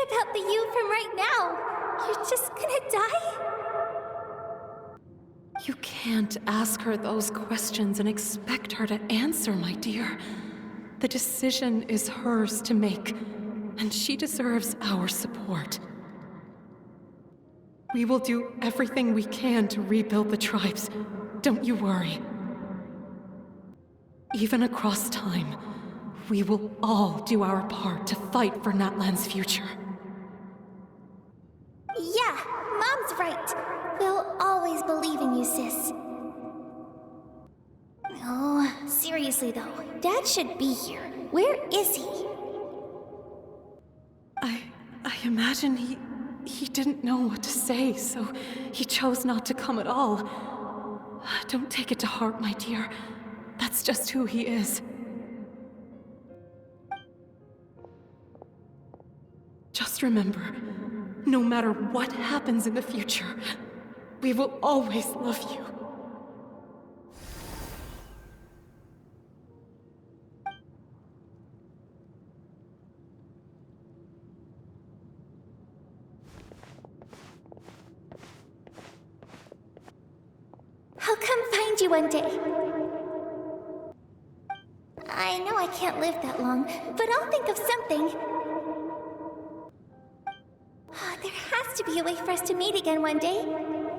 about the you from right now. You're just gonna die? You can't ask her those questions and expect her to answer, my dear. The decision is hers to make, and she deserves our support. We will do everything we can to rebuild the tribes. Don't you worry. Even across time, we will all do our part to fight for Natlan's future. Yeah, Mom's right. We'll always believe in you, sis. Oh, seriously though, Dad should be here. Where is he? I imagine he didn't know what to say, so he chose not to come at all. Don't take it to heart, my dear. That's just who he is. Just remember, no matter what happens in the future, we will always love you. I'll come find you one day. I know I can't live that long, but I'll think of something. There has to be a way for us to meet again one day.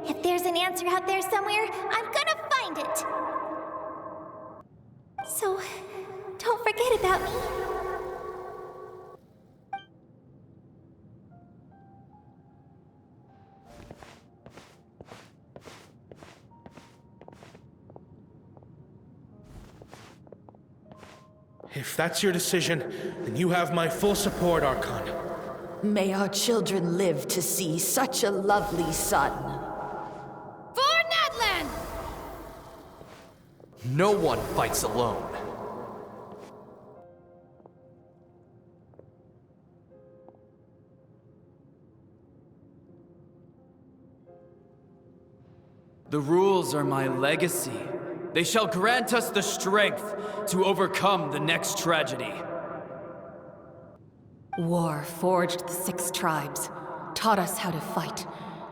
If there's an answer out there somewhere, I'm gonna find it. So, don't forget about me. If that's your decision, then you have my full support, Archon. May our children live to see such a lovely son. For Natlan! No one fights alone. The rules are my legacy. They shall grant us the strength to overcome the next tragedy. War forged the 6 tribes, taught us how to fight,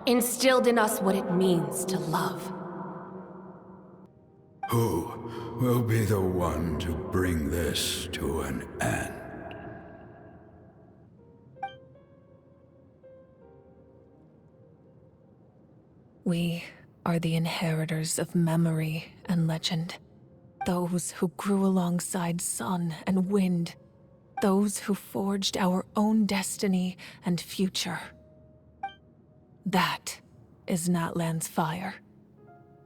instilled in us what it means to love. Who will be the one to bring this to an end? We are the inheritors of memory and legend. Those who grew alongside sun and wind. Those who forged our own destiny and future. That is Natlan's fire.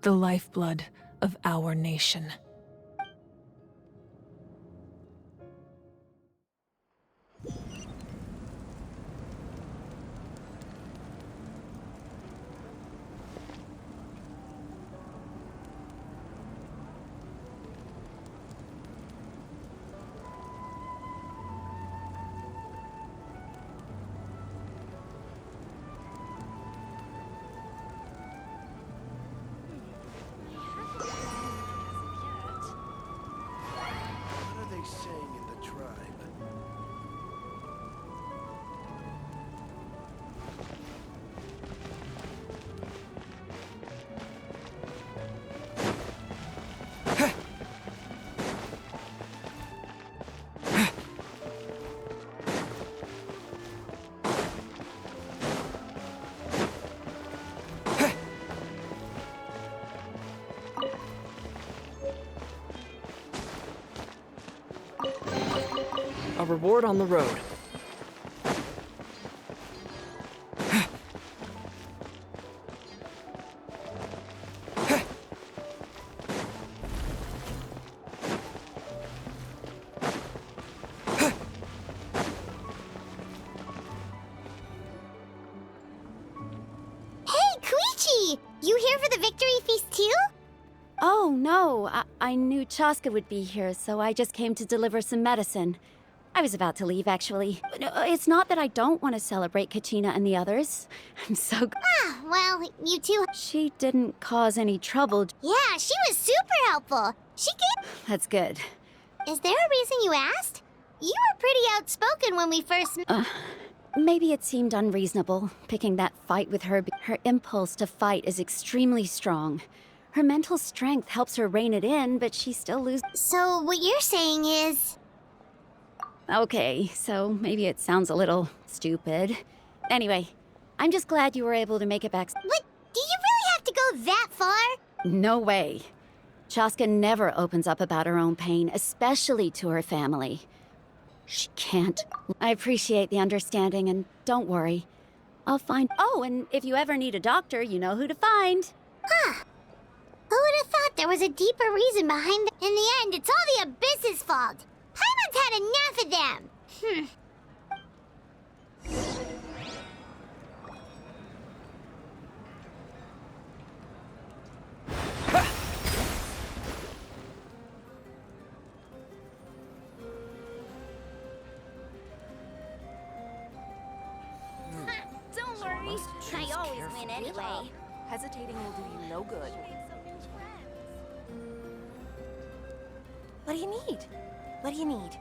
The lifeblood of our nation. A reward on the road. You here for the victory feast too? Oh, no. I knew Chaska would be here, so I just came to deliver some medicine. I was about to leave, actually. No, it's not that I don't want to celebrate Kachina and the others. I'm so... Ah, well, you two... She didn't cause any trouble. Yeah, she was super helpful. She gave... That's good. Is there a reason you asked? You were pretty outspoken when we first... Maybe it seemed unreasonable, picking that fight with her. Her impulse to fight is extremely strong. Her mental strength helps her rein it in, but she still loses. So what you're saying is... Okay, so maybe it sounds a little stupid. Anyway, I'm just glad you were able to make it back. What? Do you really have to go that far? No way. Chaska never opens up about her own pain, especially to her family. She can't. I appreciate the understanding, and don't worry. I'll find... Oh, and if you ever need a doctor, you know who to find. Huh. Who would have thought there was a deeper reason behind it? In the end, it's all the Abyss's fault. Paimon's had enough of them. Don't worry. I always win anyway. Hesitating will do you no good. What do you need? What do you need?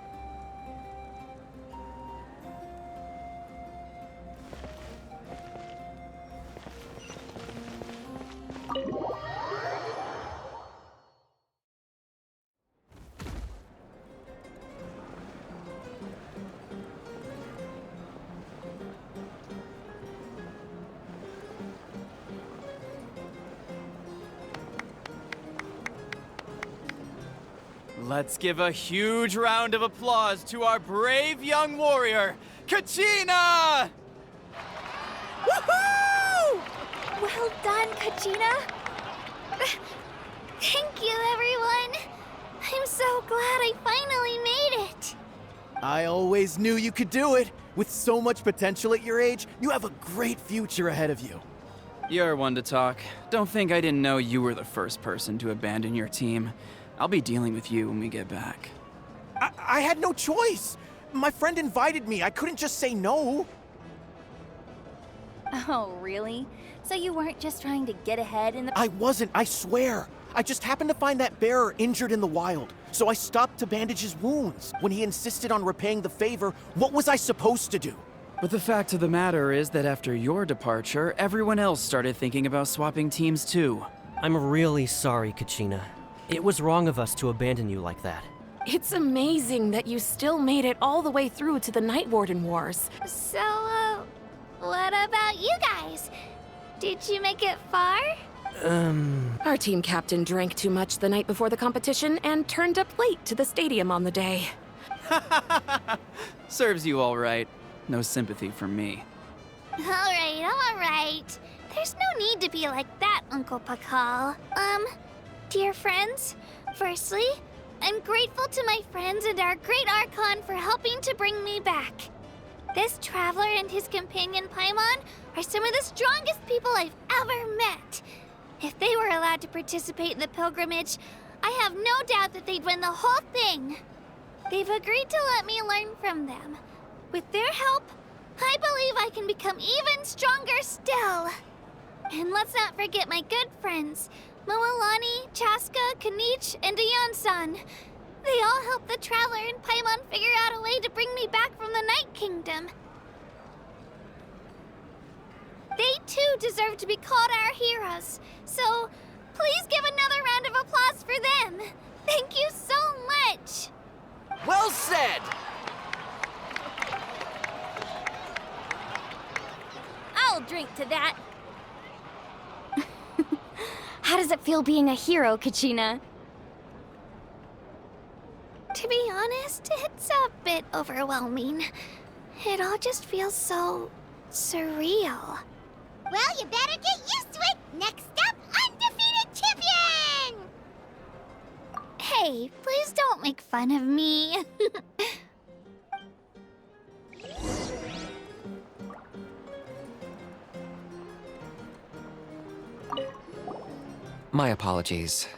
Let's give a huge round of applause to our brave young warrior, Kachina! Woohoo! Well done, Kachina. Thank you, everyone. I'm so glad I finally made it. I always knew you could do it. With so much potential at your age, you have a great future ahead of you. You're one to talk. Don't think I didn't know you were the first person to abandon your team. I'll be dealing with you when we get back. I had no choice. My friend invited me. I couldn't just say no. Oh, really? So you weren't just trying to get ahead in the... I wasn't, I swear. I just happened to find that bearer injured in the wild, so I stopped to bandage his wounds. When he insisted on repaying the favor, what was I supposed to do? But the fact of the matter is that after your departure, everyone else started thinking about swapping teams too. I'm really sorry, Kachina. It was wrong of us to abandon you like that. It's amazing that you still made it all the way through to the Night Warden Wars. So, what about you guys? Did you make it far? Our team captain drank too much the night before the competition and turned up late to the stadium on the day. Serves you all right. No sympathy from me. All right. There's no need to be like that, Uncle Pakal. Dear friends, firstly, I'm grateful to my friends and our great Archon for helping to bring me back. This traveler and his companion Paimon are some of the strongest people I've ever met. If they were allowed to participate in the pilgrimage, I have no doubt that they'd win the whole thing. They've agreed to let me learn from them. With their help, I believe I can become even stronger still. And let's not forget my good friends, Moalani, Chaska, Kanich, and Ayan-san. They all helped the Traveler and Paimon figure out a way to bring me back from the Night Kingdom. They too deserve to be called our heroes, so please give another round of applause for them. Thank you so much! Well said! I'll drink to that. How does it feel being a hero, Kachina? To be honest, it's a bit overwhelming. It all just feels so surreal. Well, you better get used to it. Next up, undefeated champion! Hey, please don't make fun of me. My apologies.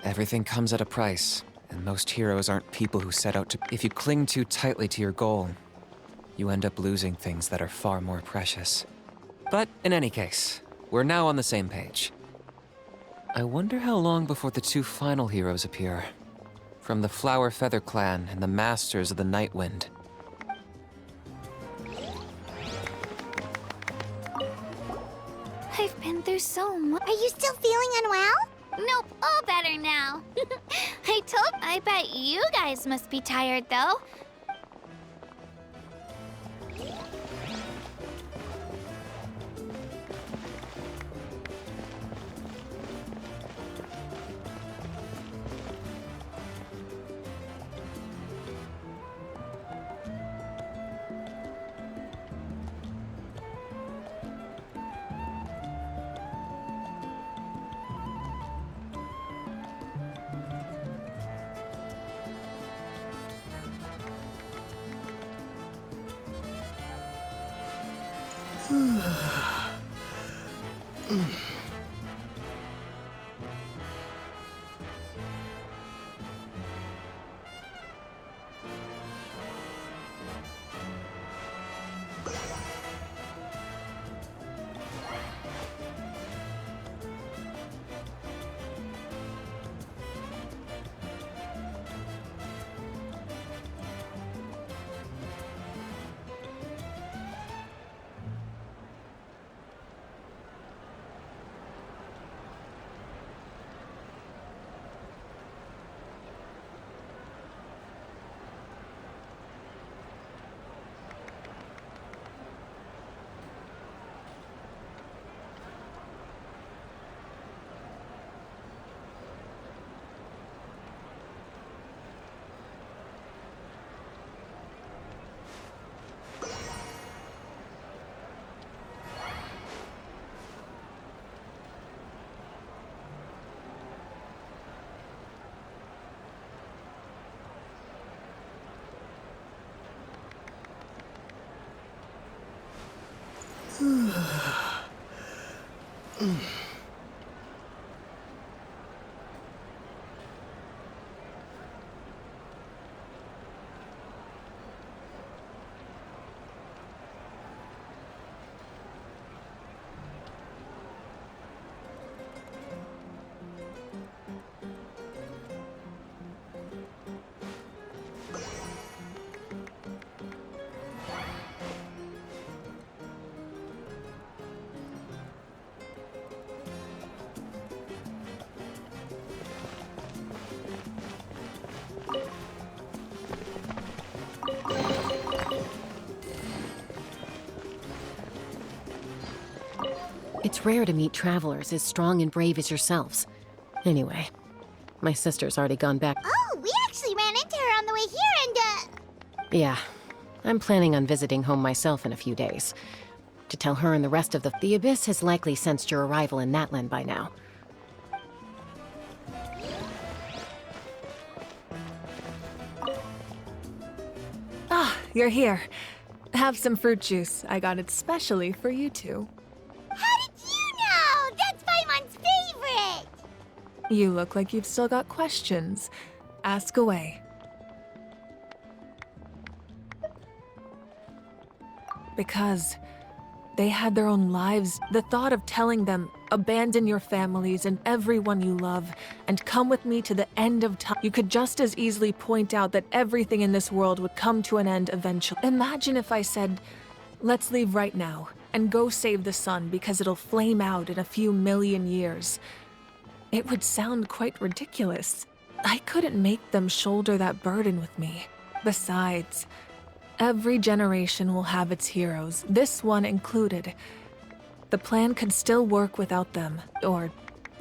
Everything comes at a price, and most heroes aren't people who set out to... If you cling too tightly to your goal, you end up losing things that are far more precious. But in any case, we're now on the same page. I wonder how long before the two final heroes appear. From the Flower Feather Clan and the Masters of the Night Wind. I've been through so much. Are you still feeling unwell? Nope, all better now. I bet you guys must be tired, though. It's rare to meet travelers as strong and brave as yourselves. Anyway, my sister's already gone back. Oh, we actually ran into her on the way here and, Yeah, I'm planning on visiting home myself in a few days. To tell her and the rest of the Abyss has likely sensed your arrival in Natlan by now. Ah, you're here. Have some fruit juice. I got it specially for you two. How did you know? That's Paimon's favorite! You look like you've still got questions. Ask away. Because they had their own lives. The thought of telling them, abandon your families and everyone you love, and come with me to the end of time. You could just as easily point out that everything in this world would come to an end eventually. Imagine if I said, let's leave right now, and go save the sun because it'll flame out in a few million years. It would sound quite ridiculous. I couldn't make them shoulder that burden with me. Besides, every generation will have its heroes, this one included. The plan could still work without them, or,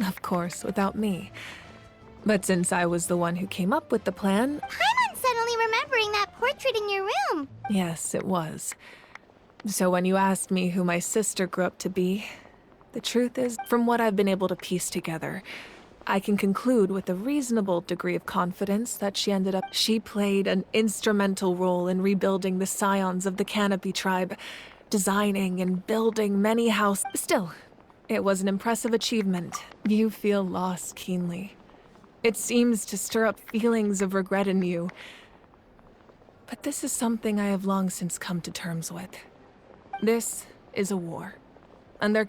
of course, without me. But since I was the one who came up with the plan... Paimon's suddenly remembering that portrait in your room. Yes, it was. So when you asked me who my sister grew up to be, the truth is, from what I've been able to piece together, I can conclude with a reasonable degree of confidence that she played an instrumental role in rebuilding the scions of the Canopy tribe, designing and building many houses. Still, it was an impressive achievement. You feel loss keenly. It seems to stir up feelings of regret in you. But this is something I have long since come to terms with. This is a war, and there can